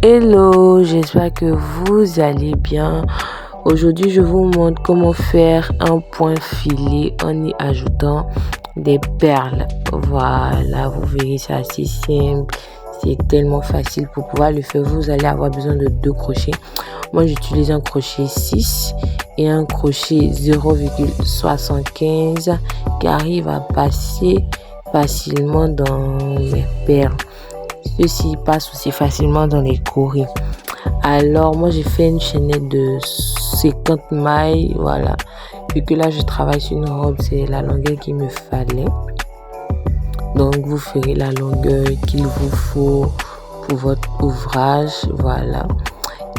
Hello, j'espère que vous allez bien. Aujourd'hui, je vous montre comment faire un point filé en y ajoutant des perles. Voilà, vous verrez, c'est assez simple. C'est tellement facile pour pouvoir le faire. Vous allez avoir besoin de 2 crochets. Moi, j'utilise un crochet 6 et un crochet 0,75 qui arrive à passer facilement dans mes perles. Ceci passe aussi facilement dans les courriers. Alors, moi, j'ai fait une chaînette de 50 mailles. Voilà. Vu que là, je travaille sur une robe, c'est la longueur qu'il me fallait. Donc, vous ferez la longueur qu'il vous faut pour votre ouvrage. Voilà.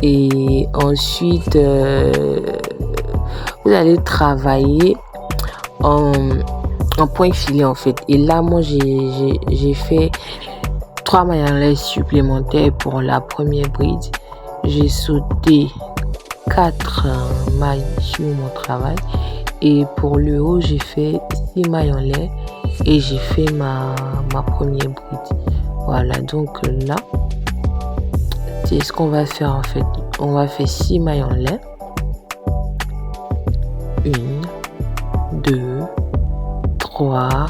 Et ensuite, vous allez travailler en point filé, en fait. Et là, moi, j'ai fait 3 mailles en laisse supplémentaires pour la première bride. J'ai sauté 4 mailles sur mon travail. Et pour le haut, j'ai fait 6 mailles en lait et j'ai fait ma première bride. Voilà, donc là, c'est ce qu'on va faire en fait. On va faire 6 mailles en lait. 1, 2, 3,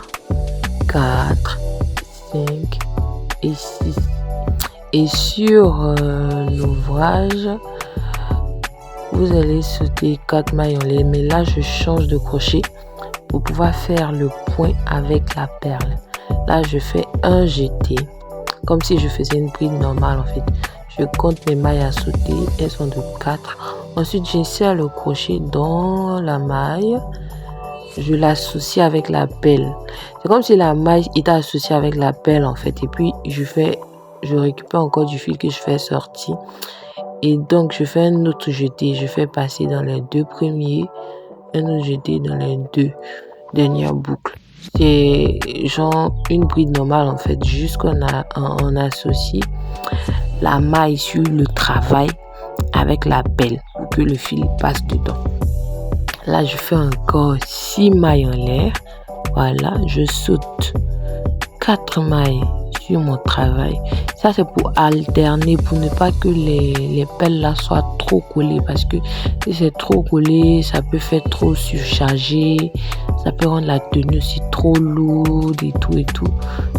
4, 5 et 6. Et sur l'ouvrage, vous allez sauter 4 mailles en lait. Mais là, je change de crochet pour pouvoir faire le point avec la perle. Là, je fais un jeté, comme si je faisais une bride normale en fait. Je compte mes mailles à sauter, elles sont de 4. Ensuite, j'insère le crochet dans la maille. Je l'associe avec la pelle. C'est comme si la maille était associée avec la pelle en fait. Et puis, je récupère encore du fil que je fais sortir. Et donc, je fais un autre jeté. Je fais passer dans les 2 premiers. Un autre jeté dans les 2 dernières boucles. C'est genre une bride normale en fait. Juste qu'on associe la maille sur le travail avec la pelle pour que le fil passe dedans. Là, je fais encore 6 mailles en l'air. Voilà, je saute 4 mailles sur mon travail. Ça, c'est pour alterner, pour ne pas que les pelles là soient trop collées. Parce que si c'est trop collé, ça peut faire trop surchargé. Ça peut rendre la tenue aussi trop lourde et tout et tout.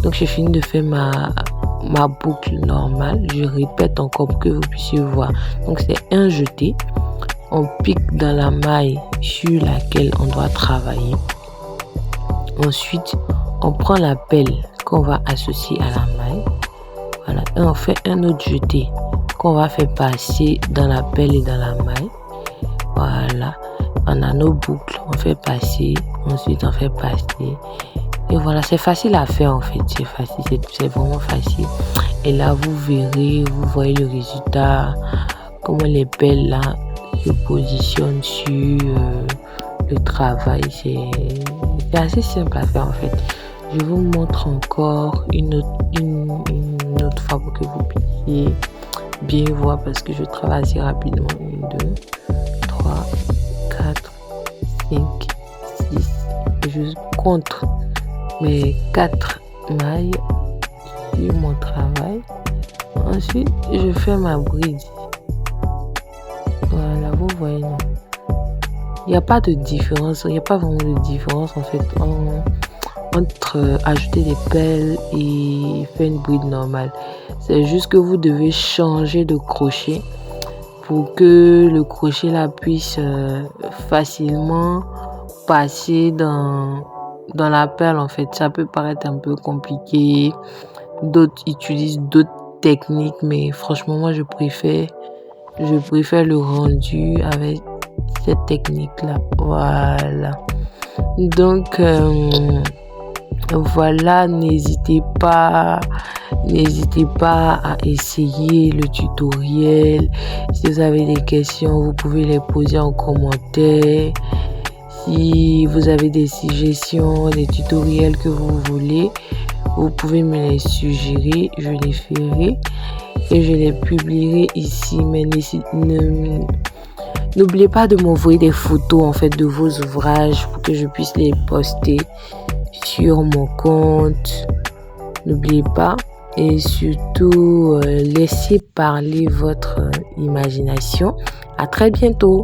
Donc, j'ai fini de faire ma boucle normale. Je répète encore pour que vous puissiez voir. Donc, c'est un jeté. On pique dans la maille sur laquelle on doit travailler. Ensuite, on prend la pelle qu'on va associer à la maille. Voilà. Et on fait un autre jeté qu'on va faire passer dans la pelle et dans la maille. Voilà. On a nos boucles. On fait passer. Ensuite, on fait passer. Et voilà. C'est facile à faire en fait. C'est facile. C'est vraiment facile. Et là, vous verrez, vous voyez le résultat. Comment les pelles là se positionnent sur le travail. C'est assez simple à faire en fait. Je vous montre encore une autre fois pour que vous puissiez bien voir parce que je travaille assez rapidement. 1, 2, 3, 4, 5, 6. Et je compte mes 4 mailles sur mon travail. Ensuite, je fais ma bride. Voilà, vous voyez, non? Il n'y a pas de différence, il n'y a pas vraiment de différence en fait entre ajouter des pelles et faire une bride normale. C'est juste que vous devez changer de crochet pour que le crochet là puisse facilement passer dans la perle en fait. Ça peut paraître un peu compliqué. D'autres utilisent d'autres techniques, mais franchement moi je préfère le rendu avec cette technique là. Voilà. Donc voilà, n'hésitez pas à essayer le tutoriel. Si vous avez des questions, vous pouvez les poser en commentaire. Si vous avez des suggestions, des tutoriels que vous voulez, vous pouvez me les suggérer, je les ferai et je les publierai ici. Mais n'oubliez pas de m'envoyer des photos en fait de vos ouvrages pour que je puisse les poster sur mon compte. N'oubliez pas. et surtout laissez parler votre imagination. À très bientôt.